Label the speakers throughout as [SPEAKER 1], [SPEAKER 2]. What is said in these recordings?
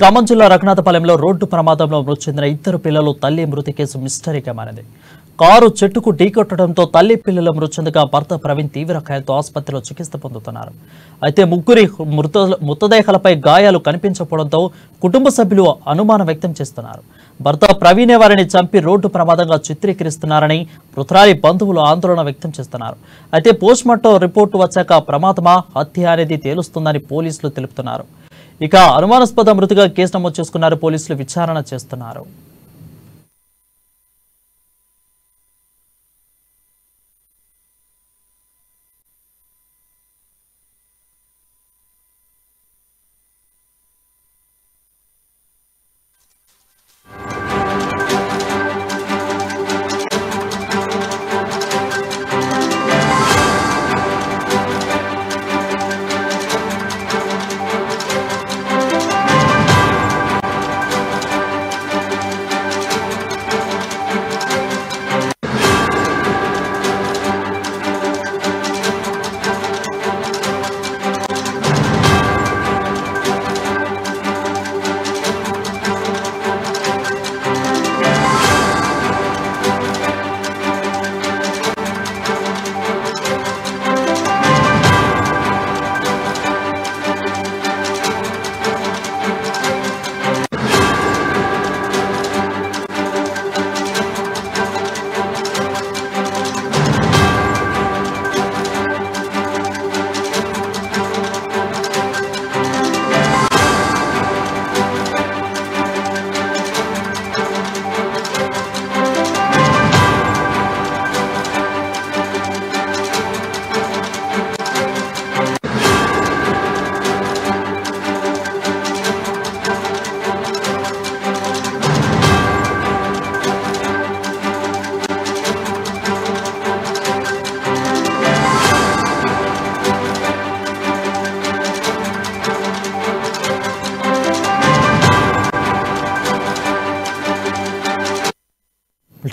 [SPEAKER 1] ఖమ్మం జిల్లా రఘునాథపాలెంలో రోడ్డు ప్రమాదంలో మృతి చెందిన ఇద్దరు పిల్లలు తల్లి మృతి కేసు మిస్టరీగా మారింది. కారు చెట్టుకు ఢీకొట్టడంతో తల్లి పిల్లల మృతి చెందగా భర్త ప్రవీణ్ తీవ్ర గాయాలతో ఆసుపత్రిలో చికిత్స పొందుతున్నారు. అయితే ముగ్గురి మృతదేహాలపై గాయాలు కనిపించకపోవడంతో కుటుంబ సభ్యులు అనుమానం వ్యక్తం చేస్తున్నారు. భర్త ప్రవీణే వారిని చంపి రోడ్డు ప్రమాదంగా చిత్రీకరిస్తున్నారని మృతురాలి బంధువులు ఆందోళన వ్యక్తం చేస్తున్నారు. అయితే పోస్ట్మార్టం రిపోర్టు వచ్చాక ప్రమాదమా హత్య అనేది తేలుస్తుందని పోలీసులు తెలుపుతున్నారు. ఇక అనుమానాస్పద మృతిగా కేసు నమోదు చేసుకున్నారు. పోలీసులు విచారణ చేస్తున్నారు.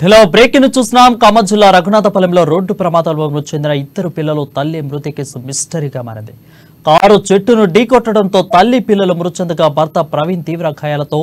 [SPEAKER 1] హలో బ్రేకింగ్ చూస్తున్నాం. ఖమ్మం జిల్లా రఘునాథపాలెంలో రోడ్డు ప్రమాదంలో మృతి చెందిన ఇద్దరు పిల్లలు తల్లి మృతి కేసు మిస్టరీగా మారింది. కారు చెట్టును ఢీకొట్టడంతో తల్లి పిల్లలు మృతి చెందగా భర్త ప్రవీణ్ తీవ్ర గాయాలతో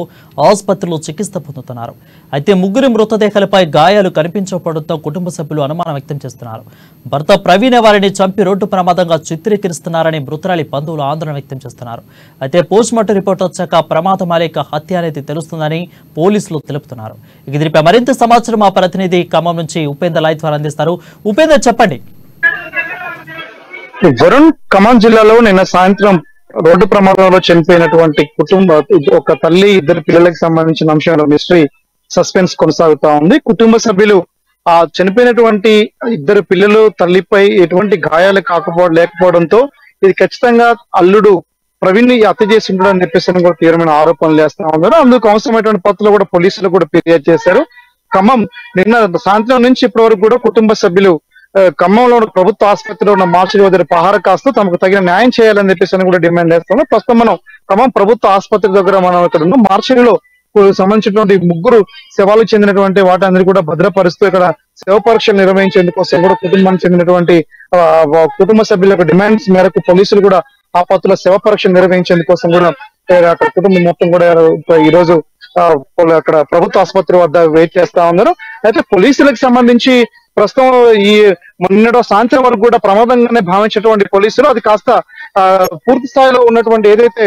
[SPEAKER 1] ఆసుపత్రిలో చికిత్స పొందుతున్నారు. అయితే ముగ్గురి మృతదేహాలపై గాయాలు కనిపించకపోవడంతో కుటుంబ సభ్యులు అనుమానం వ్యక్తం చేస్తున్నారు. భర్త ప్రవీణ్ వారిని చంపి రోడ్డు ప్రమాదంగా చిత్రీకరిస్తున్నారని మృతురాలి బంధువులు ఆందోళన వ్యక్తం చేస్తున్నారు. అయితే పోస్ట్మార్టం రిపోర్ట్ వచ్చాక ప్రమాదమాలేక హత్య అనేది తెలుస్తుందని పోలీసులు తెలుపుతున్నారు. ఇక దీనిపై మరింత సమాచారం మా ప్రతినిధి ఖమ్మం నుంచి ఉపేంద్ర లైవ్ ద్వారా అందిస్తారు. ఉపేంద్ర, చెప్పండి.
[SPEAKER 2] వరుణ్, ఖమ్మం జిల్లాలో నిన్న సాయంత్రం రోడ్డు ప్రమాదంలో చనిపోయినటువంటి ఒక తల్లి ఇద్దరు పిల్లలకు సంబంధించిన అంశంలో మిస్టరీ సస్పెన్స్ కొనసాగుతా ఉంది. కుటుంబ సభ్యులు ఆ చనిపోయినటువంటి ఇద్దరు పిల్లలు తల్లిపై ఎటువంటి గాయాలు లేకపోవడంతో ఇది ఖచ్చితంగా అల్లుడు ప్రవీణ్ హత్య చేసి ఉంటాడని చెప్పేసి కూడా తీవ్రమైన ఆరోపణలు చేస్తా ఉన్నారు. అందుకు అవసరమైనటువంటి పత్రాలు కూడా పోలీసులు కూడా ఫిర్యాదు చేశారు. ఖమ్మం నిన్న సాయంత్రం నుంచి ఇప్పటి వరకు కూడా కుటుంబ సభ్యులు ఖమ్మంలో ప్రభుత్వ ఆసుపత్రిలో ఉన్న మార్చిడి వద్ద పహార కాస్తూ తమకు తగిన న్యాయం చేయాలని చెప్పేసి కూడా డిమాండ్ చేస్తున్నాం. ప్రస్తుతం మనం ఖమ్మం ప్రభుత్వ ఆసుపత్రి దగ్గర మనం ఇక్కడ ఉన్నాం. మార్చిడిలో సంబంధించినటువంటి ముగ్గురు శవాలకు చెందినటువంటి వాటందరూ కూడా భద్రపరుస్తూ ఇక్కడ శవ పరీక్షలు నిర్వహించేందుకోసం కూడా కుటుంబానికి చెందినటువంటి కుటుంబ సభ్యుల యొక్క డిమాండ్స్ మేరకు పోలీసులు కూడా ఆపత్తుల శవ పరీక్ష నిర్వహించేందుకోసం కూడా అక్కడ కుటుంబం మొత్తం కూడా ఈ రోజు అక్కడ ప్రభుత్వ ఆసుపత్రి వద్ద వెయిట్ చేస్తా ఉన్నారు. అయితే పోలీసులకు సంబంధించి ప్రస్తుతం ఈ నిన్నటి సాయంత్రం వరకు కూడా ప్రమాదంగానే భావించినటువంటి పోలీసులు అది కాస్త పూర్తి స్థాయిలో ఉన్నటువంటి ఏదైతే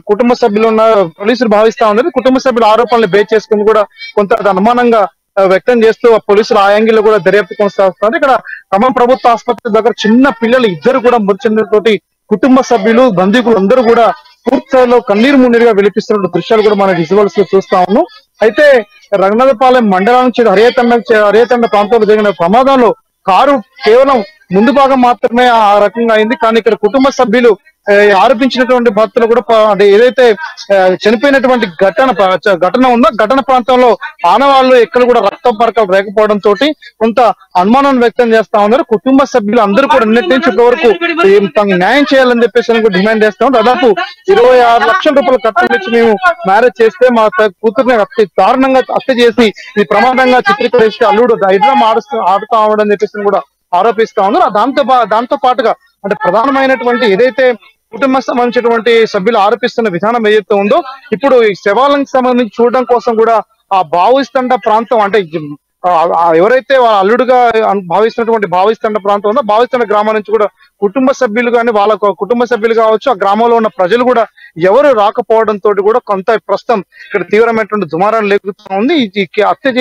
[SPEAKER 2] కుటుంబ సభ్యులు ఉన్న పోలీసులు భావిస్తా ఉన్నారు. కుటుంబ సభ్యుల ఆరోపణలు బేస్ చేసుకుని కూడా కొంత అనుమానంగా వ్యక్తం చేస్తూ పోలీసులు ఆ యాంగిల్ కూడా దర్యాప్తు కొనసాగుతున్నారు. ఇక్కడ ఖమ్మం ప్రభుత్వ ఆసుపత్రి దగ్గర చిన్న పిల్లలు ఇద్దరు కూడా మృతి చెందినటువంటి కుటుంబ సభ్యులు బంధువులు అందరూ కూడా పూర్తి స్థాయిలో కన్నీరు మున్నీరుగా విలిపిస్తున్న దృశ్యాలు కూడా మన విజువల్స్ లో చూస్తా ఉన్నాం. అయితే రఘునాథపాలెం మండలం నుంచి హరియతండ ప్రాంతంలో జరిగిన ప్రమాదంలో కారు కేవలం ముందు భాగం మాత్రమే ఆ రకంగా అయింది. కానీ ఇక్కడ కుటుంబ సభ్యులు ఆరోపించినటువంటి భక్తులు కూడా ఏదైతే చనిపోయినటువంటి ఘటన ఉందో ఘటన ప్రాంతంలో ఆనవాళ్లు ఎక్కడ కూడా రక్త పరకలు లేకపోవడం తోటి కొంత అనుమానాన్ని వ్యక్తం చేస్తా ఉన్నారు. కుటుంబ సభ్యులు అందరూ కూడా నిన్నటి నుంచి ఇప్పటి వరకు న్యాయం చేయాలని చెప్పేసి డిమాండ్ చేస్తా ఉన్నారు. దాదాపు 26 లక్షల రూపాయలు కట్టడం ఇచ్చి మేము మ్యారేజ్ చేస్తే మా కూతుర్ని దారుణంగా హత్య చేసి ఈ ప్రమాదంగా చిత్రీకరిస్తే అల్లుడు ధైర్యం ఆడుతా ఉండని చెప్పేసి కూడా ఆరోపిస్తా ఉన్నారు. దాంతో పాటుగా అంటే ప్రధానమైనటువంటి ఏదైతే కుటుంబం సంబంధించినటువంటి సభ్యులు ఆరోపిస్తున్న విధానం ఏదైతే ఉందో ఇప్పుడు ఈ శవాలకు సంబంధించి చూడడం కోసం కూడా ఆ భావిస్తండ ప్రాంతం అంటే ఎవరైతే వాళ్ళ అల్లుడుగా భావిస్తున్నటువంటి భావిస్తండ ప్రాంతం ఉందో భావిస్తండ గ్రామం నుంచి కూడా కుటుంబ సభ్యులు కానీ వాళ్ళ కుటుంబ సభ్యులు కావచ్చు ఆ గ్రామంలో ఉన్న ప్రజలు కూడా ఎవరు రాకపోవడంతో కూడా కొంత ప్రస్తుతం ఇక్కడ తీవ్రమైనటువంటి దుమారం లేకుతా ఉంది. ఈ హత్య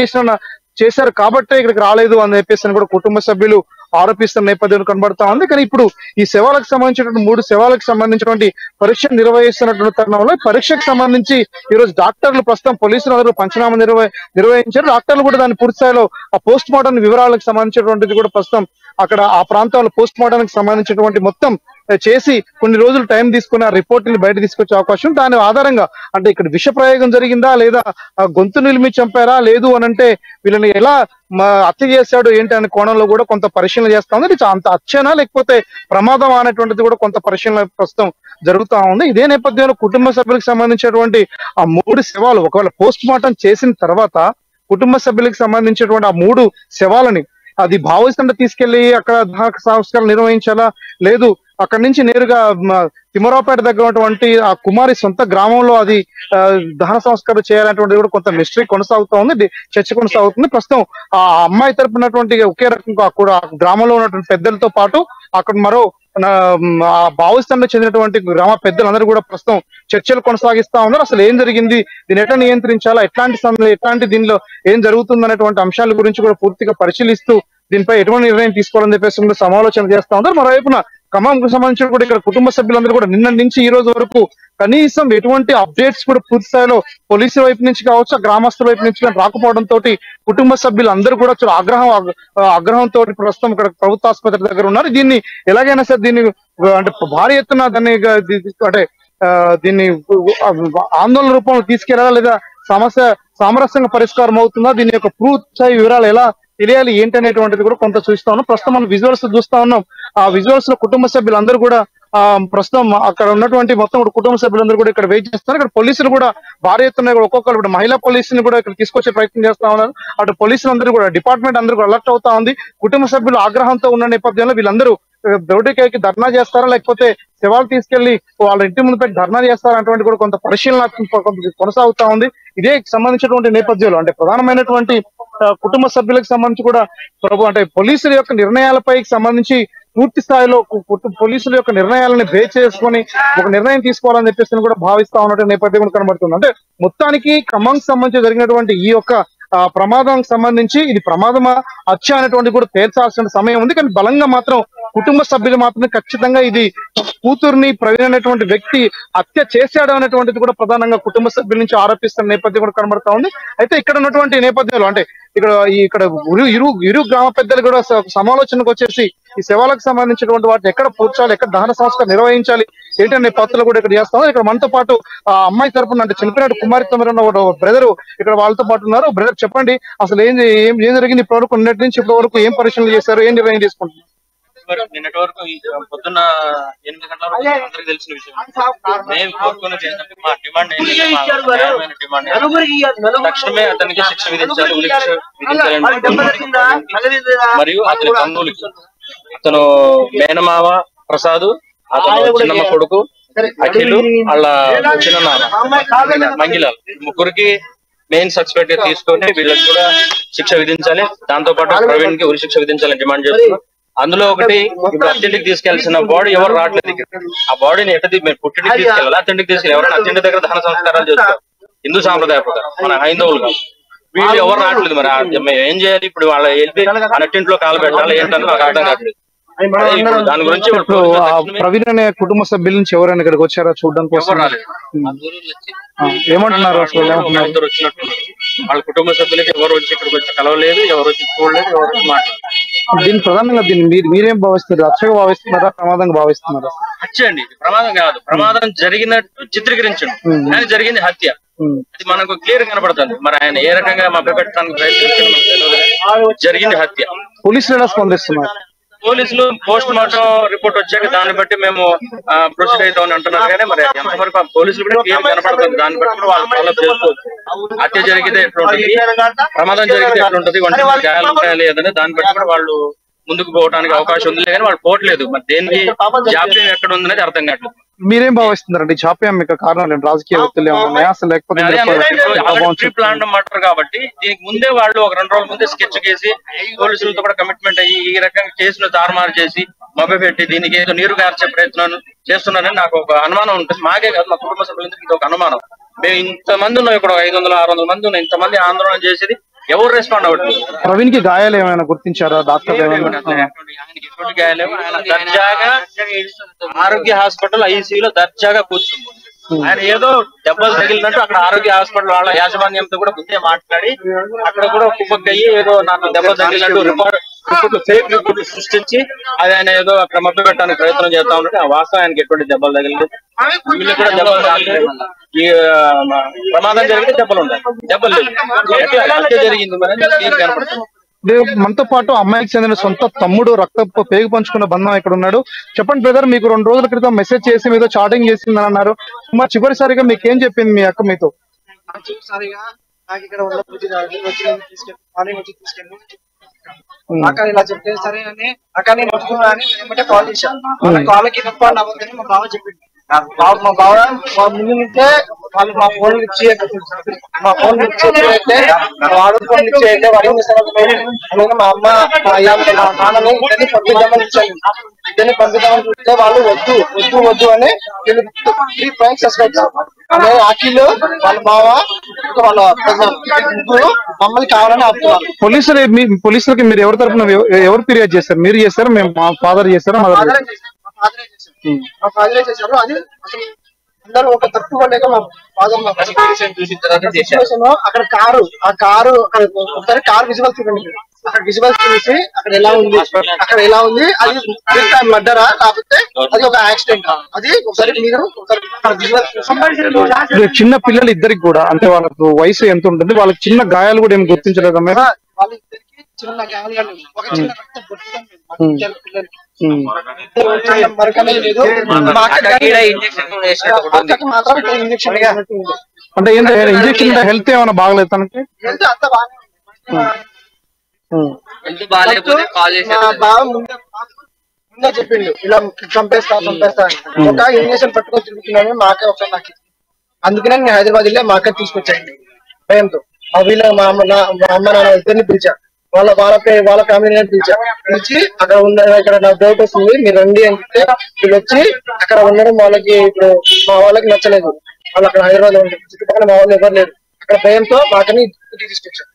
[SPEAKER 2] చేశారు కాబట్టే ఇక్కడికి రాలేదు అని చెప్పేసి కూడా కుటుంబ సభ్యులు ఆరోపిస్తున్న నేపథ్యం కనబడతా ఉంది. కానీ ఇప్పుడు ఈ శవాలకు సంబంధించినటువంటి 3 శవాలకు సంబంధించినటువంటి పరీక్ష నిర్వహిస్తున్నటువంటి తరుణంలో పరీక్షకు సంబంధించి ఈ రోజు డాక్టర్లు ప్రస్తుతం పోలీసులు అందరూ పంచనామా నిర్వహించారు. డాక్టర్లు కూడా దాని పూర్తి స్థాయిలో ఆ పోస్ట్ మార్టం వివరాలకు సంబంధించినటువంటిది కూడా ప్రస్తుతం అక్కడ ఆ ప్రాంతంలో పోస్ట్ మార్టానికి సంబంధించినటువంటి మొత్తం చేసి కొన్ని రోజులు టైం తీసుకుని ఆ రిపోర్ట్ ని బయట తీసుకొచ్చే అవకాశం. దాని ఆధారంగా అంటే ఇక్కడ విష ప్రయోగం జరిగిందా లేదా గొంతు నిలిమి చంపారా లేదు అని అంటే వీళ్ళని ఎలా హత్య చేశాడు ఏంటి అనే కోణంలో కూడా కొంత పరిశీలన చేస్తా ఉంది. అంత హత్యనా లేకపోతే ప్రమాదం అనేటువంటిది కూడా కొంత పరిశీలన ప్రస్తుతం జరుగుతా ఉంది. ఇదే నేపథ్యంలో కుటుంబ సభ్యులకు సంబంధించినటువంటి ఆ 3 శవాలు ఒకవేళ పోస్ట్ మార్టం చేసిన తర్వాత కుటుంబ సభ్యులకు సంబంధించినటువంటి ఆ 3 శవాలని అది భావిస్తుంటే తీసుకెళ్లి అక్కడ దహన సంస్కారాలు నిర్వహించాలా లేదు అక్కడి నుంచి నేరుగా తిమ్మరావుపేట దగ్గర ఉన్నటువంటి ఆ కుమారి సొంత గ్రామంలో అది దహన సంస్కారం చేయాలనేటువంటిది కూడా కొంత మిస్టరీ కొనసాగుతూ ఉంది, చర్చ కొనసాగుతుంది. ప్రస్తుతం ఆ అమ్మాయి తరపునటువంటి ఒకే రకంగా కూడా గ్రామంలో ఉన్నటువంటి పెద్దలతో పాటు అక్కడ మరో భావిస్థానంలో చెందినటువంటి గ్రామ పెద్దలందరూ కూడా ప్రస్తుతం చర్చలు కొనసాగిస్తా ఉన్నారు. అసలు ఏం జరిగింది, దీన్ని ఎట్లా నియంత్రించాలా, ఎట్లాంటి దీనిలో ఏం జరుగుతుంది అనేటువంటి అంశాల గురించి కూడా పూర్తిగా పరిశీలిస్తూ దీనిపై ఎటువంటి నిర్ణయం తీసుకోవాలని చెప్పేసి సమాలోచన చేస్తా ఉన్నారు. మరోవైపున ఖమ్మంకు సంబంధించిన కూడా ఇక్కడ కుటుంబ సభ్యులందరూ కూడా నిన్న నుంచి ఈ రోజు వరకు కనీసం ఎటువంటి అప్డేట్స్ కూడా పూర్తి స్థాయిలో పోలీసుల వైపు నుంచి కావచ్చు గ్రామస్తుల వైపు నుంచి రాకపోవడంతో కుటుంబ సభ్యులు అందరూ కూడా చాలా ఆగ్రహంతో ప్రస్తుతం ఇక్కడ ప్రభుత్వ ఆసుపత్రి దగ్గర ఉన్నారు. దీన్ని ఎలాగైనా సరే దీన్ని అంటే భారీ ఎత్తున దాన్ని అంటే దీన్ని ఆందోళన రూపంలో తీసుకెళ్లాలా లేదా సమస్య సామరస్యంగా పరిష్కారం అవుతుందా, దీని యొక్క పూర్తి వివరాలు ఎలా తెలియాలి ఏంటి అనేటువంటిది కూడా కొంత చూస్తా ఉన్నాం. ప్రస్తుతం మనం విజువల్స్ చూస్తా ఉన్నాం. ఆ విజువల్స్ లో కుటుంబ సభ్యులందరూ కూడా ప్రస్తుతం అక్కడ ఉన్నటువంటి మొత్తం కుటుంబ సభ్యులందరూ కూడా ఇక్కడ వెయిట్ చేస్తున్నారు. ఇక్కడ పోలీసులు కూడా భారీ ఎత్తున ఒక్కొక్కరు ఇప్పుడు మహిళా పోలీసుని కూడా ఇక్కడ తీసుకొచ్చే ప్రయత్నం చేస్తా ఉన్నారు. అటు పోలీసులు అందరూ కూడా డిపార్ట్మెంట్ అందరూ కూడా అలర్ట్ అవుతా ఉంది. కుటుంబ సభ్యులు ఆగ్రహంతో ఉన్న నేపథ్యంలో వీళ్ళందరూ రోడ్డుకి ధర్నా చేస్తారా లేకపోతే శవాలు తీసుకెళ్లి వాళ్ళ ఇంటి ముందు పెట్టి ధర్నా చేస్తారా అటువంటి కూడా కొంత పరిశీలన కొనసాగుతా ఉంది. ఇదే సంబంధించినటువంటి నేపథ్యంలో అంటే ప్రధానమైనటువంటి కుటుంబ సభ్యులకు సంబంధించి కూడా అంటే పోలీసుల యొక్క నిర్ణయాలపై సంబంధించి పూర్తి స్థాయిలో పోలీసుల యొక్క నిర్ణయాలను బేస్ చేసుకొని ఒక నిర్ణయం తీసుకోవాలని చెప్పేసి కూడా భావిస్తా ఉన్నటువంటి నేపథ్యం కూడా కనబడుతుంది. అంటే మొత్తానికి ఖమ్మంకి సంబంధించి జరిగినటువంటి ఈ యొక్క ప్రమాదానికి సంబంధించి ఇది ప్రమాదమా హత్య అనేటువంటి కూడా తేల్చాల్సిన సమయం ఉంది. కానీ బలంగా మాత్రం కుటుంబ సభ్యులు మాత్రమే ఖచ్చితంగా ఇది కూతుర్ని ప్రవీణ్ అనేటువంటి వ్యక్తి హత్య చేశాడు అనేటువంటిది కూడా ప్రధానంగా కుటుంబ సభ్యుల నుంచి ఆరోపిస్తున్న నేపథ్యం కూడా కనబడతా ఉంది. అయితే ఇక్కడ ఉన్నటువంటి నేపథ్యంలో అంటే ఇక్కడ ఇరు గ్రామ పెద్దలు కూడా సమాలోచనకు వచ్చేసి ఈ శవాలకు సంబంధించినటువంటి వాటిని ఎక్కడ పూడ్చాలి, ఎక్కడ దహన సంస్కారం నిర్వహించాలి ఏంటనే పత్రాలు కూడా ఇక్కడ చేస్తాం. ఇక్కడ మనతో పాటు ఆ అమ్మాయి తరపున అంటే చనిపోయిన కుమారి తొమ్మిది బ్రదర్ ఇక్కడ వాళ్ళతో పాటు ఉన్నారు. బ్రదర్ చెప్పండి, అసలు ఏం జరిగింది ఇప్పటి వరకు, నిన్నటి నుంచి ఇప్పటి వరకు ఏం పరిశీలన చేశారు, ఏం నిర్ణయం తీసుకుంటున్నారు?
[SPEAKER 3] నిన్నటి వరకు పొద్దున్న 8 గంటల వరకు అందరికి తెలిసిన విషయం. మేము కోరుకున్నది ఏంటంటే మా డిమాండ్ తక్షణమే అతనికి శిక్ష విధించాలి, మరియు అతని బంధువులకి అతను మేనమావ ప్రసాద్, అతను చిన్నమ్మ కొడుకు అఖిలు, వాళ్ళ చిన్న మంగిలాల్ ముగ్గురికి మెయిన్ సస్పెక్ట్ గా తీసుకొని వీళ్ళకి కూడా శిక్ష విధించాలి. దాంతో పాటు ప్రవీణ్ కి ఉరి శిక్ష విధించాలని డిమాండ్ చేస్తున్నాం. అందులో ఒకటి ఇప్పుడు అత్యంటికి తీసుకెళ్లాల్సిన బాడీ ఎవరు రావట్లేదు. ఆ బాడీని ఎట్టది మీరు పుట్టింటికి తీసుకెళ్ళాలి, అత్యంటికి తీసుకెళ్ళి ఎవరైనా అత్యంటి దగ్గర దహన సంస్కారాలు చేస్తారు హిందూ సాంప్రదాయ ప్రకారం, మన హైందవులుగా. వీళ్ళు ఎవరు రావట్లేదు. మరి ఏం చేయాలి ఇప్పుడు? వాళ్ళ వెళ్ళి అన్నట్టింట్లో కాలు పెట్టాలి ఏంటని నాకు అర్థం కావట్లేదు. దాని గురించి
[SPEAKER 2] ప్రవీణ్ అనే కుటుంబ సభ్యుల నుంచి ఎవరైనా ఇక్కడికి వచ్చారా చూడడం కోసం? ఏమంటున్నారు అసలు?
[SPEAKER 3] ఇద్దరు వచ్చినట్టు వాళ్ళ కుటుంబ సభ్యులకి ఎవరు వచ్చి ఇక్కడికి వచ్చి కలవలేదు, ఎవరు వచ్చి చూడలేదు, ఎవరు వచ్చి మాట్లాడలేదు.
[SPEAKER 2] దీని ప్రధానంగా మీరేం భావిస్తున్నారు? హత్యగా భావిస్తున్నారా, ప్రమాదంగా భావిస్తున్నారా?
[SPEAKER 3] హత్య అండి, ప్రమాదం కాదు. ప్రమాదం జరిగినట్టు చిత్రీకరించండి, కానీ జరిగింది హత్య. అది మనకు క్లియర్ కనబడుతుంది. మరి ఆయన ఏ రకంగా మభ్యపెట్టడానికి ప్రయత్నించారు, జరిగింది హత్య.
[SPEAKER 2] పోలీసులు ఎలా స్పందిస్తున్నారు?
[SPEAKER 3] పోలీసులు పోస్ట్ మార్టం రిపోర్ట్ వచ్చాక దాన్ని బట్టి మేము ప్రొసీడ్ అవుతామని అంటున్నారు. కానీ మరి ఎంతవరకు పోలీసులు కూడా క్లియర్ కనపడుతుంది, దాన్ని బట్టి కూడా వాళ్ళు ఫాలోఅప్ చేసుకోవచ్చు. హత్య జరిగితే ఎట్లుంటది, ప్రమాదం జరిగితే ఎట్లుంటది, వంటి గాయాలు లేదని దాన్ని బట్టి కూడా వాళ్ళు ముందుకు పోవడానికి అవకాశం ఉంది. కానీ వాళ్ళు పోవట్లేదు. మరి దేనికి జాప్యం ఎక్కడ ఉందనేది అర్థం కావట్లేదు.
[SPEAKER 2] మీరేం భావిస్తున్నారండి జాప్యం మీకు కారణాలు ఏంటి? రాజకీయ ఒత్తిడి ఏమైనా ఉన్నాయా అసలు, లేకపోతే
[SPEAKER 3] ప్లాన్ మర్డర్ కాబట్టి దీనికి ముందే వాళ్ళు ఒక 2 రోజుల ముందే స్కెచ్ చేసి పోలీసులతో కూడా కమిట్మెంట్ అయ్యి ఈ రకంగా కేసులు తారుమారు చేసి మభ్యపెట్టి దీనికి ఏదో నీరు గార్చే ప్రయత్నం చేస్తున్నారని నాకు ఒక అనుమానం ఉంటుంది. మాకే కాదు, మా కుటుంబ సభ్యులందరికీ ఇది ఒక అనుమానం. మేము ఇంతమంది ఉన్నాం, ఇక్కడ 500-600 మంది ఉన్నాం, ఇంతమంది ఆందోళన చేసేది ఎవరు రెస్పాండ్ అవ్వట్లేదు.
[SPEAKER 2] ప్రవీణ్ కి గాయాలు ఏమైనా గుర్తించారా డాక్టర్?
[SPEAKER 3] ఆయనకి ఎటువంటి గాయాలేవు. ఆయన దర్జాగా ఆరోగ్య హాస్పిటల్ ఐసీయూలో దర్జాగా కూర్చుంది. ఆయన ఏదో దెబ్బలు తగిలినట్టు అక్కడ ఆరోగ్య హాస్పిటల్ వాళ్ళ యాజమాన్యంతో కూడా ముందే మాట్లాడి అక్కడ కూడా కుప్పక్కయ్యి ఏదో నాకు దెబ్బలు తగిలినట్టు ఫేక్ రిపోర్ట్లు సృష్టించి అది ఆయన ఏదో అక్కడ మభ్య పెట్టడానికి ప్రయత్నం చేస్తా ఉంటే ఆ వాస్తవం ఆయనకి ఎటువంటి దెబ్బలు తగిలేదు. వీళ్ళకి కూడా దెబ్బలు తగలేదు. ఈ ప్రమాదం జరిగితే దెబ్బలు ఉంటాయి, దెబ్బలు లేదు. ఎట్లా హత్య జరిగింది మరి కనపడుతుంది.
[SPEAKER 2] మనతో పాటు అమ్మాయికి చెందిన సొంత తమ్ముడు రక్త పేగు పంచుకున్న బంధం ఇక్కడ ఉన్నాడు. చెప్పండి బ్రదర్, మీకు 2 రోజుల క్రితం మెసేజ్ చేసి మీతో చాటింగ్ చేసిందని అన్నారు. మరి చివరిసారిగా మీకు ఏం చెప్పింది మీ అక్క మీతో?
[SPEAKER 4] నాకు ఇక్కడ ఉన్న అక్కడ ఇలా చెప్తే సరే అని అక్కడ నేను వస్తున్నా అని ఏమంటే కాల్ చేశాను. కాల్కి రెస్పాండ్ అవ్వద్దని మా బావ చెప్పింది. మా బావ మా ముందు నుంచే వాళ్ళు మా ఫోన్ ఇచ్చి అయితే వాడు ఫోన్ ఇచ్చి అయితే వాడు మా అమ్మ మా నాన్నని ఇద్దరిని పంపిద్దామని ఇచ్చాను. ఇద్దరిని పంపిద్దామని చూస్తే వాళ్ళు వద్దు వద్దు వద్దు అని 3 పాయింట్స్ సస్పెక్ట్. అదే అఖిల్ వాళ్ళ బావ వాళ్ళ ముగ్గురు మమ్మల్ని కావాలని ఆపుతున్నారు.
[SPEAKER 2] పోలీసులకి మీరు ఎవరి తరఫున ఎవరు ఫిర్యాదు చేస్తారు? మీరు చేస్తారా, మేము మా ఫాదర్ చేస్తారా?
[SPEAKER 4] మా ఫాదరే చేశారు. అది అసలు అందరూ ఒక తప్పు పడలేక మా ఫాదర్ అక్కడ కారు అక్కడ ఒకసారి కారు విజువల్స్ చూడండి. అక్కడ విజువల్స్ చూసి అక్కడ ఎలా ఉంది అది మర్డరా కాకపోతే అది ఒక యాక్సిడెంట్, అది ఒకసారి మీరు
[SPEAKER 2] చిన్న పిల్లలు ఇద్దరికి కూడా అంటే వాళ్ళకు వయసు ఎంత ఉంటుంది, వాళ్ళకి చిన్న గాయాలు కూడా ఏం గుర్తించలేదా మీరు?
[SPEAKER 4] వాళ్ళిద్దరికి చిన్న గాయాలు, ఒక చిన్న రక్త పిల్లలకి
[SPEAKER 2] అంటే ఇంజక్షన్ హెల్త్ ఏమైనా బాగలేదు తనకి?
[SPEAKER 4] ముందే చెప్పిండు ఇలా చంపేస్తా ఒక ఇంజక్షన్ పట్టుకొని తిరుగుతున్నాను. మాకే ఒకసారి నాకు అందుకనే నేను హైదరాబాద్ వెళ్ళి మాకే తీసుకొచ్చాయండి భయంతో. మా అమ్మ నాన్న ఇద్దరిని పిలిచా, వాళ్ళ ఫ్యామిలీ పిలిచి అక్కడ ఇక్కడ నాకు డౌట్ వస్తుంది మీరు రండి అని చెప్తే వీళ్ళు వచ్చి అక్కడ ఉండడం వాళ్ళకి ఇప్పుడు మా వాళ్ళకి నచ్చలేదు. వాళ్ళు అక్కడ హైదరాబాద్ లో చుట్టుపక్కల మా వాళ్ళు ఎవరు లేరు. అక్కడ భయంతో మాకని తీసుకొచ్చారు,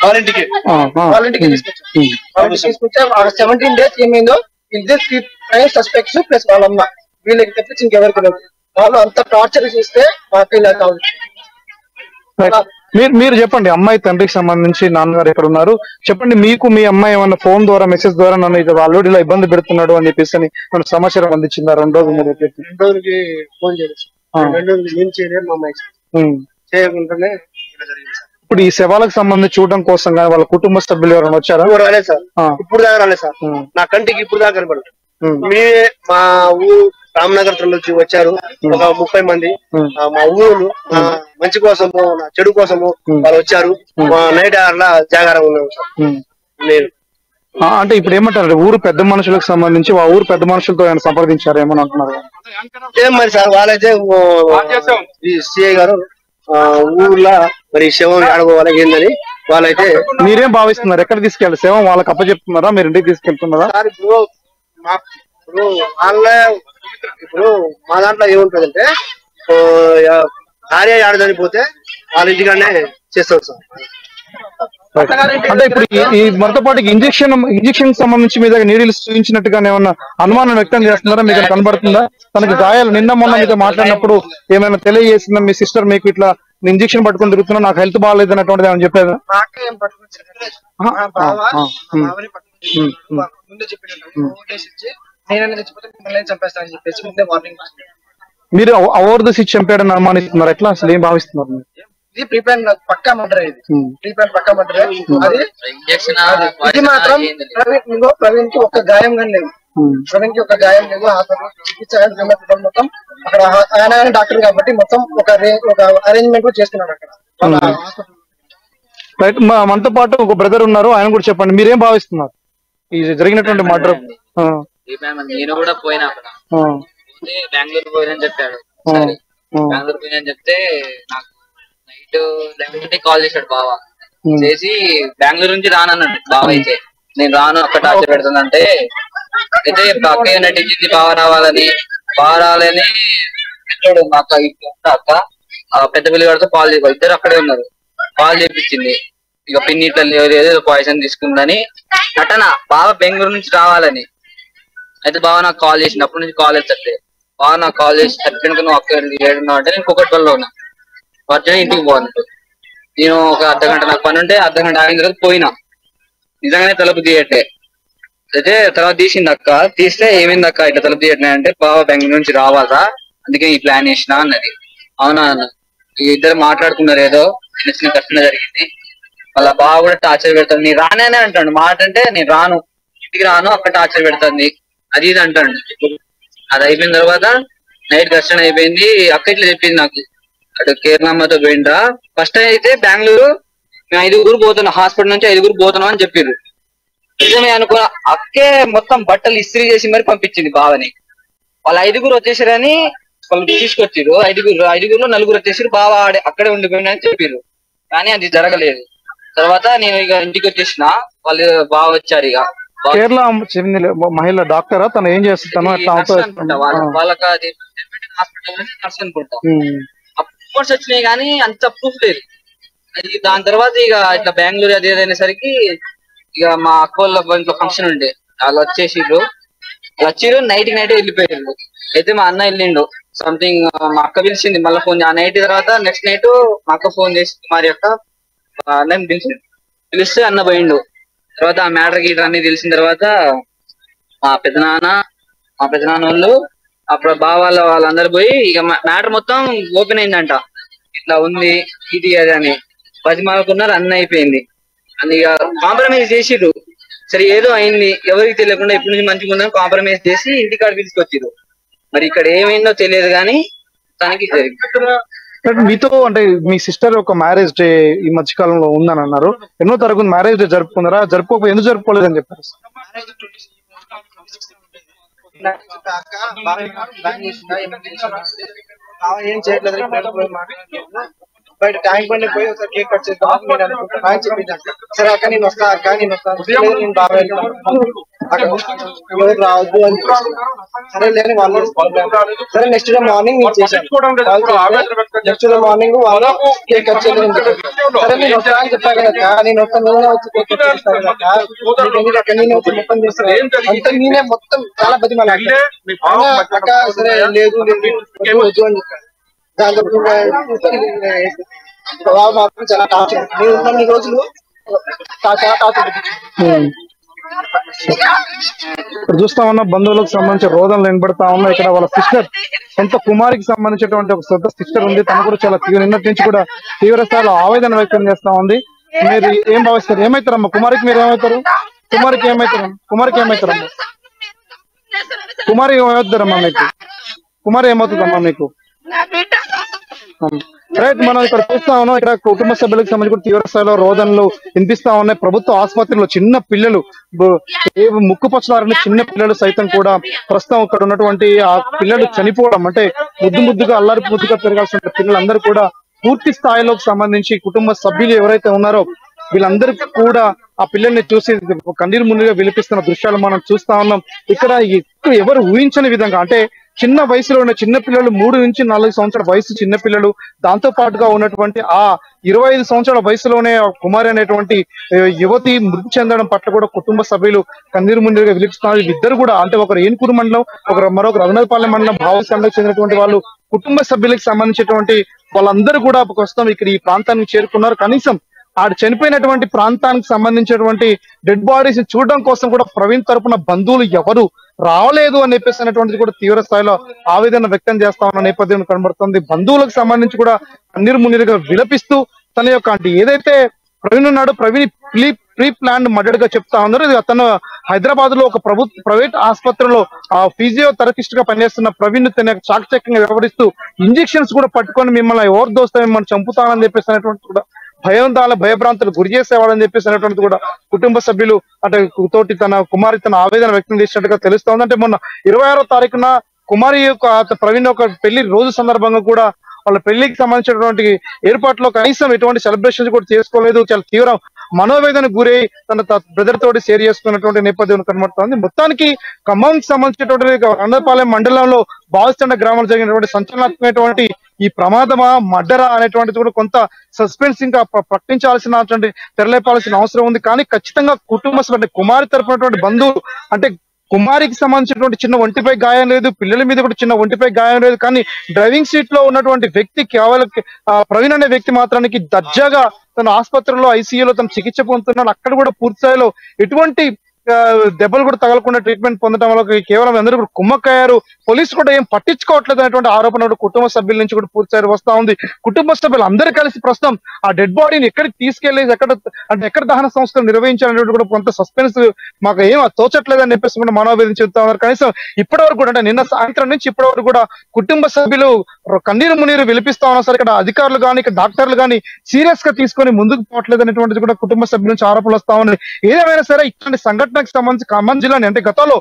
[SPEAKER 4] వాళ్ళ ఇంటికి తీసుకొచ్చా. 17 days ఏమైందో ఇద్దరు 3 సస్పెక్ట్స్ ప్లస్ వాళ్ళమ్మ, వీళ్ళకి తప్పించి ఇంకెవరికి లేదు. వాళ్ళు అంత టార్చర్ చేస్తే మాకు ఇలా కాదు.
[SPEAKER 2] మీరు చెప్పండి, అమ్మాయి తండ్రికి సంబంధించి నాన్నగారు ఎక్కడ ఉన్నారు చెప్పండి. మీకు మీ అమ్మాయి ఏమన్నా ఫోన్ ద్వారా మెసేజ్ ద్వారా నన్ను ఇది ఆల్రెడీ ఇలా ఇబ్బంది పెడుతున్నాడు అని చెప్పేసి నన్ను సమాచారం అందించిందా? 2 రోజులు మీరు
[SPEAKER 4] 2 రోజులకి ఫోన్ చేయలేదు, 2 రోజులు ఏం చేయలేదు. మా అమ్మాయి చేయకుండానే
[SPEAKER 2] ఇప్పుడు ఈ శవాలకు సంబంధించి చూడడం కోసం కానీ వాళ్ళ కుటుంబ సభ్యులు ఎవరైనా వచ్చారా?
[SPEAKER 4] రాలేదు సార్, ఇప్పుడు దాకా రాలేదు సార్. నా కంటికి ఇప్పుడు దాకా కనపడలేదు. మీరే మా ఊరు రామనగర్ నుంచి వచ్చారు ఒక 30 మంది. మా ఊరు మంచి కోసము నా చెడు కోసము వాళ్ళు వచ్చారు. మా నైట్ అట్లా జాగారం ఉన్నాం సార్. నేను
[SPEAKER 2] అంటే ఇప్పుడు ఏమంటారు, ఊరు పెద్ద మనుషులకు సంబంధించి ఆ ఊరు పెద్ద మనుషులతో ఏమైనా సంప్రదించారు ఏమని అంటున్నారు?
[SPEAKER 4] ఏం మరి సార్, వాళ్ళైతే ఈ సిఐ గారు ఊర్లో మరి శవం ఆడుకోవాలి ఏందని వాళ్ళైతే.
[SPEAKER 2] మీరేం భావిస్తున్నారు, ఎక్కడ తీసుకెళ్ళి శవం వాళ్ళకి అప్పచెప్తున్నారా, మీరు ఇంటికి తీసుకెళ్తున్నారా?
[SPEAKER 4] ఇప్పుడు వాళ్ళ ఇప్పుడు మా దాంట్లో ఏముంటదంటే భార్య ఆడదనిపోతే వాళ్ళ ఇంటికాడనే చేస్తాం సార్.
[SPEAKER 2] అంటే ఇప్పుడు ఈ మనతో పాటు ఇంజక్షన్ సంబంధించి మీ దగ్గర నీడిల్స్ చూపించినట్టుగానే ఏమన్నా అనుమానం వ్యక్తం చేస్తున్నారా? మీకు కనబడుతుందా? తనకి గాయాలు నిన్న మొన్న మీతో మాట్లాడినప్పుడు ఏమైనా తెలియజేసిందా మీ సిస్టర్ మీకు ఇట్లా ఇంజక్షన్ పట్టుకుని తిరుగుతున్నా నాకు హెల్త్ బాగాలేదు అన్నటువంటిది ఏమైనా చెప్పేదా? మీరు అవార్డు ఇచ్చి చంపాడని అనుమానిస్తున్నారు, ఎట్లా అసలు ఏం భావిస్తున్నారు?
[SPEAKER 4] ఇది ప్రీప్లాన్ పక్కా మర్డర్, పక్కా మర్డర్. అది ఇది మాత్రం ప్రవీణ్ కి ఒక గాయం కానీ లేదు, చికిత్స మొత్తం అక్కడ ఆయన డాక్టర్ కాబట్టి మొత్తం ఒక అరేంజ్మెంట్ కూడా చేస్తున్నాడు అక్కడ.
[SPEAKER 2] మనతో పాటు ఒక బ్రదర్ ఉన్నారు, ఆయన కూడా చెప్పండి, మీరేం భావిస్తున్నారు ఈ జరిగినటువంటి మర్డర్?
[SPEAKER 5] నేను కూడా పోయినా బెంగళూరు పోయినని చెప్పాడు. సరే బెంగళూరు పోయినని చెప్తే నాకు నైట్ 11 కాల్ చేశాడు బావ. చేసి బెంగళూరు నుంచి రానన్నాడు బావ. అయితే నేను రాను, అక్కడ టార్చర్ పెడుతుందంటే అయితే అక్క నటించింది బావ రావాలని. బావ రావాలని పెట్టాడు మా అక్క. ఇప్పుడు అక్క పెద్ద పిల్లగాడితో కాల్ చేయ, ఇద్దరు అక్కడే ఉన్నారు. కాల్ చేపించింది. ఇక పిన్ని ఇట్లా ఏదో పాయిజన్ తీసుకుందని నటన. బావ బెంగళూరు నుంచి రావాలని. అయితే బావ నాకు కాల్ చేసింది. అప్పటి నుంచి కాల్ ఎత్తట్లే. బావ నాకు కాల్ చేసి చెప్పిన నువ్వు అక్క ఏడున్నావు అంటే నేను కుకట్పల్లిలో ఉన్నా. వర్జన్ ఇంటికి పోవాలంటూ నేను ఒక అర్ధగంట నాకు పని ఉంటే అర్ధగంట ఆగిన తర్వాత పోయినా. నిజంగానే తలుపు తీయట్లే. అయితే తర్వాత తీసింది అక్క. తీస్తే ఏమైంది అక్క ఇట్లా తలుపు తీయట్లే అంటే బావ బెంగళూరు నుంచి రావాలా, అందుకే ఈ ప్లాన్ చేసినా అన్నది. అవునా అన్న. ఈ ఇద్దరు మాట్లాడుకున్నారు, ఏదో చిన్న చిన్న కష్టం జరిగింది. వాళ్ళ బావ కూడా టార్చర్ పెడతాడు. నేను రానే అంటాడు. మాట అంటే నేను రాను, ఇంటికి రాను, అక్కడ టార్చర్ పెడుతుంది అది ఇది అంటాడు. అది అయిపోయిన తర్వాత నైట్ ఘర్షణ అయిపోయింది. అక్క ఇట్లా చెప్పింది నాకు, అటు కేరళమ్మతో పోయిండ్రా. ఫస్ట్ అయితే బెంగళూరు మేము 5 పోతున్నాం, హాస్పిటల్ నుంచి 5 పోతున్నాం అని చెప్పారు. నిజమే అనుకో. అక్కే మొత్తం బట్టలు ఇస్త్రీ చేసి మరి పంపించింది బావని. వాళ్ళు 5 వచ్చేసారని వాళ్ళు తీసుకొచ్చారు. 5గురిలో 4 వచ్చేసారు. బావ అక్కడే ఉండిపోయింది అని చెప్పారు. కానీ అది జరగలేదు. తర్వాత నేను ఇక ఇంటికి వచ్చేసిన. వాళ్ళు బావ వచ్చారు. ఇక
[SPEAKER 2] కేరళ చెందిన మహిళ డాక్టరా, తను ఏం చేస్తాను
[SPEAKER 5] వాళ్ళకి అది హాస్పిటల్ నర్స్ అనుకుంటా. రిపోర్ట్స్ వచ్చినాయి కానీ అంత ప్రూఫ్ లేదు. అది దాని తర్వాత ఇక ఇట్లా బెంగళూరు అది ఏదైనా సరికి ఇక మా అక్క వాళ్ళ ఇంట్లో ఫంక్షన్ ఉండే, వాళ్ళు వచ్చేసిర్రు. వచ్చిర్రు నైట్ వెళ్ళిపోయారు. అయితే మా అన్న వెళ్ళిండు సంథింగ్. మా అక్క పిలిచింది మళ్ళీ ఫోన్. ఆ నైట్ తర్వాత నెక్స్ట్ నైట్ మా అక్క ఫోన్ చేసి మరి యొక్క అన్నని పిలిస్తే అన్న పోయిండు. తర్వాత ఆ మ్యాటర్ గీటర్ అన్ని తెలిసిన తర్వాత మా పెద్దనాన్న వాళ్ళు అప్పుడు బావాళ్ళ వాళ్ళందరూ పోయి ఇక మ్యాటర్ మొత్తం ఓపెన్ అయిందంట. ఇట్లా ఉంది ఇది అది అని బతిమాలకున్నారు. అన్న అయిపోయింది. అని ఇక కాంప్రమైజ్ చేసిర్రు. సరే ఏదో అయింది, ఎవరికి తెలియకుండా ఎప్పటి నుంచి మంచిగా ఉందని కాంప్రమైజ్ చేసి ఇంటికాడ తీసుకొచ్చిర్రు. మరి ఇక్కడ ఏమైందో తెలియదు కానీ తనకి
[SPEAKER 2] మీతో అంటే మీ సిస్టర్ ఒక మ్యారేజ్ డే ఈ మధ్య కాలంలో ఉందని అన్నారు. ఎన్నో తరగతి మ్యారేజ్ డే జరుపుకున్నారా? జరుపుకోకపోతే ఎందుకు జరుపుకోలేదు అని చెప్పారు.
[SPEAKER 4] ఏం చేయట్లేదు, బయట ట్యాంక్ బండి పోయి ఒకసారి కేక్ కట్ చేద్దాం నేను అనుకుంటున్నా అని చెప్పింది. సరే అక్క నేను వస్తా, అక్క నేను వస్తాను, నేను బాగా ఎవరు రావద్దు అని సరే లేని వాళ్ళు. సరే నెక్స్ట్ డే మార్నింగ్ నేను చేశాను. నెక్స్ట్ డే మార్నింగ్ వాళ్ళు కేక్ కట్ చేయలేదు. సరే నేను వస్తా అని చెప్పా కదా, నేను వస్తాను, నేనే వచ్చి కేక్ కట్ చేస్తాను కదా, నేనే వచ్చి మొత్తం చేస్తాను అంతా నేనే మొత్తం చాలా బతిమాలి అక్క. సరే లేదు వద్దు అని చెప్పాను. దాని ప్రభావం మాత్రం చాలా టార్చర్. నేను ఉన్నన్ని రోజులు చాలా టార్చర్.
[SPEAKER 2] ఇప్పుడు చూస్తా ఉన్న బంధువులకు సంబంధించిన రోదనలు వినబడతా ఉన్నా. ఇక్కడ వాళ్ళ సిస్టర్, సొంత కుమారికి సంబంధించినటువంటి ఒక సొంత సిస్టర్ ఉంది. తను కూడా చాలా నిన్నటి నుంచి కూడా తీవ్ర స్థాయిలో ఆవేదన వ్యక్తం చేస్తా ఉంది. మీరు ఏం భావిస్తారు? ఏమైతారమ్మా కుమారికి? మీరు ఏమవుతారు? కుమారికి ఏమైతారు? కుమారికి ఏమవుతారమ్మా? కుమారి ఏమవుతారమ్మా మీకు? కుమారి ఏమవుతుందమ్మా మీకు? రైట్, మనం ఇక్కడ చూస్తా ఉన్నాం. ఇక్కడ కుటుంబ సభ్యులకు సంబంధించి తీవ్ర స్థాయిలో రోదనలు వినిపిస్తా ఉన్నాయి. ప్రభుత్వ ఆసుపత్రిలో చిన్న పిల్లలు, ముక్కుపచ్చలారిన చిన్న పిల్లలు సైతం కూడా ప్రస్తుతం ఇక్కడ ఉన్నటువంటి ఆ పిల్లలు చనిపోవడం అంటే ముద్దుగా అల్లరి ముద్దుగా పెరగాల్సిన పిల్లలందరూ కూడా పూర్తి స్థాయిలోకి సంబంధించి కుటుంబ సభ్యులు ఎవరైతే ఉన్నారో వీళ్ళందరికీ కూడా ఆ పిల్లల్ని చూసి కన్నీరు మున్నీరుగా విలిపిస్తున్న దృశ్యాలు మనం చూస్తా ఉన్నాం. ఇక్కడ ఎవరు ఊహించని విధంగా అంటే చిన్న వయసులో ఉన్న చిన్న పిల్లలు, 3 నుంచి 4 సంవత్సరాల వయసు చిన్న పిల్లలు, దాంతో పాటుగా ఉన్నటువంటి ఆ 25 సంవత్సరాల వయసులోనే కుమారి అనేటువంటి యువతి మృతి చెందడం పట్ల కూడా కుటుంబ సభ్యులు కన్నీరు మున్నీరుగా విలిపిస్తున్నారు. ఇద్దరు కూడా అంటే ఒకరు ఏనుకూరు మండలం, మరొకరు రఘునాథపాలెం మండలం భావసంఘకు చెందినటువంటి వాళ్ళు. కుటుంబ సభ్యులకు సంబంధించినటువంటి వాళ్ళందరూ కూడా ప్రస్తుతం ఇక్కడ ఈ ప్రాంతానికి చేరుకున్నారు. కనీసం ఆడు చనిపోయినటువంటి ప్రాంతానికి సంబంధించినటువంటి డెడ్ బాడీస్ చూడడం కోసం కూడా ప్రవీణ్ తరపున బంధువులు ఎవరు రావలేదు అని చెప్పేసి అనేటువంటిది కూడా తీవ్ర స్థాయిలో ఆవేదన వ్యక్తం చేస్తా ఉన్న నేపథ్యం కనబడుతుంది. బంధువులకు సంబంధించి కూడా కన్నీరు మున్నీరుగా విలపిస్తూ తన యొక్క అంటే ఏదైతే ప్రవీణ్ ఉన్నాడో ప్రవీణ్ ప్రీ ప్లాన్ మర్డర్ గా చెప్తా ఉన్నారు. ఇది అతను హైదరాబాద్ లో ఒక ప్రైవేట్ ఆసుపత్రిలో ఫిజియోథెరపిస్ట్ గా పనిచేస్తున్న ప్రవీణ్ తన చాకచక్యంగా వ్యవహరిస్తూ ఇంజెక్షన్స్ కూడా పట్టుకొని మిమ్మల్ని ఎవరు దోస్తా మిమ్మల్ని చంపుతానని చెప్పేసి అనేటువంటి కూడా భయభ్రాంతులు గురి చేసేవాడని చెప్పేసి అనేటువంటి కూడా కుటుంబ సభ్యులు అంటే తోటి తన కుమారి తన ఆవేదన వ్యక్తం చేసినట్టుగా తెలుస్తోంది. అంటే మొన్న 26వ తారీఖున కుమారి యొక్క ప్రవీణ్ యొక్క పెళ్లి రోజు సందర్భంగా కూడా వాళ్ళ పెళ్లికి సంబంధించినటువంటి ఏర్పాట్లో కనీసం ఎటువంటి సెలబ్రేషన్స్ కూడా చేసుకోలేదు. చాలా తీవ్ర మనోవేదన గురై తన బ్రదర్ తోటి షేర్ చేసుకున్నటువంటి నేపథ్యం కనబడుతోంది. మొత్తానికి ఖమ్మంకి సంబంధించినటువంటి అన్నపాలెం మండలంలో బాల్స్తండ గ్రామంలో జరిగినటువంటి సంచలనాత్మకమైనటువంటి ఈ ప్రమాదమా మర్డరా అనేటువంటిది కూడా కొంత సస్పెన్స్ ఇంకా ప్రకటించాల్సినటువంటి తెరలేపాల్సిన అవసరం ఉంది. కానీ ఖచ్చితంగా కుటుంబ సభ్యులు కుమారి తరపునటువంటి బంధువులు అంటే కుమారికి సంబంధించినటువంటి చిన్న ఒంటిపై గాయం లేదు, పిల్లల మీద కూడా చిన్న ఒంటిపై గాయం లేదు. కానీ డ్రైవింగ్ సీట్ లో ఉన్నటువంటి వ్యక్తి కేవలం ప్రవీణ్ అనే వ్యక్తి మాత్రానికి దర్జాగా తన ఆసుపత్రిలో ఐసీయూలో తను చికిత్స పొందుతున్నాడు. అక్కడ కూడా పూర్తి స్థాయిలో ఎటువంటి దెబ్బలు కూడా తగలకుండా ట్రీట్మెంట్ పొందడం వల్ల కేవలం అందరూ కూడా కుమ్మక్కయ్యారు. పోలీసు కూడా ఏం పట్టించుకోవట్లేదు అనేటువంటి ఆరోపణ కుటుంబ సభ్యుల నుంచి కూడా పూర్తి స్థాయి వస్తా ఉంది. కుటుంబ సభ్యులు అందరూ కలిసి ప్రస్తుతం ఆ డెడ్ బాడీని ఎక్కడికి తీసుకెళ్లేసి ఎక్కడ దహన సంస్కరణ నిర్వహించాలనేటువంటి కూడా కొంత సస్పెన్స్ మాకు ఏం తోచట్లేదు అని చెప్పేసి కూడా మనోవేదన చెబుతా ఉన్నారు. కనీసం ఇప్పటివరకు కూడా అంటే నిన్న సాయంత్రం నుంచి ఇప్పటివరకు కూడా కుటుంబ సభ్యులు కన్నీరు మునీరు విలిపిస్తా ఉన్నారు. సరే ఇక్కడ అధికారులు కానీ ఇక్కడ డాక్టర్లు కానీ సీరియస్ గా తీసుకొని ముందుకు పోవట్లేదు అనేటువంటిది కూడా కుటుంబ సభ్యుల నుంచి ఆరోపణలు వస్తా ఉన్నాయి. ఏదేమైనా సరే ఇట్లాంటి సంఘటనకు సంబంధించి ఖమ్మం జిల్లాని అంటే గతంలో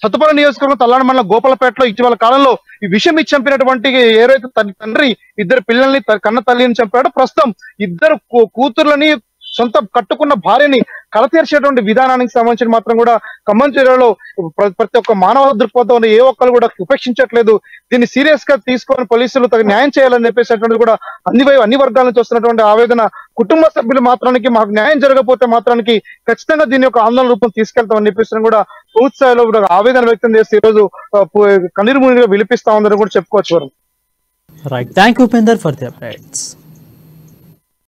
[SPEAKER 2] సత్తుపల్లి నియోజకవర్గం తల్లాడ మండలం గోపాలపేటలో ఇటీవల కాలంలో ఈ విషం ఇచ్చి చంపినటువంటి ఏదైతే తండ్రి ఇద్దరు పిల్లల్ని కన్న తల్లిని చంపాడో ప్రస్తుతం ఇద్దరు కూతుర్లని సొంత కట్టుకున్న భార్యని కలతీర్చేటువంటి విధానానికి సంబంధించి మాత్రం కూడా ఖమ్మం జిల్లాలో ప్రతి ఒక్క మానవ దృక్పథం ఏ ఒక్కరు కూడా ఉపేక్షించట్లేదు. దీన్ని సీరియస్ గా తీసుకొని పోలీసులు తగిన న్యాయం చేయాలని చెప్పేసినటువంటి కూడా అన్ని వర్గాల నుంచి వస్తున్నటువంటి ఆవేదన కుటుంబ సభ్యులు మాత్రానికి మాకు న్యాయం జరగకపోతే మాత్రానికి ఖచ్చితంగా దీని యొక్క ఆందోళన రూపం తీసుకెళ్తామని చెప్పేసి కూడా పూర్తి స్థాయిలో ఆవేదన వ్యక్తం చేసి ఈ రోజు కన్నీరు మునిగా విలిపిస్తా ఉందని కూడా చెప్పుకోవచ్చు.
[SPEAKER 1] Right, thank you Upender for the updates.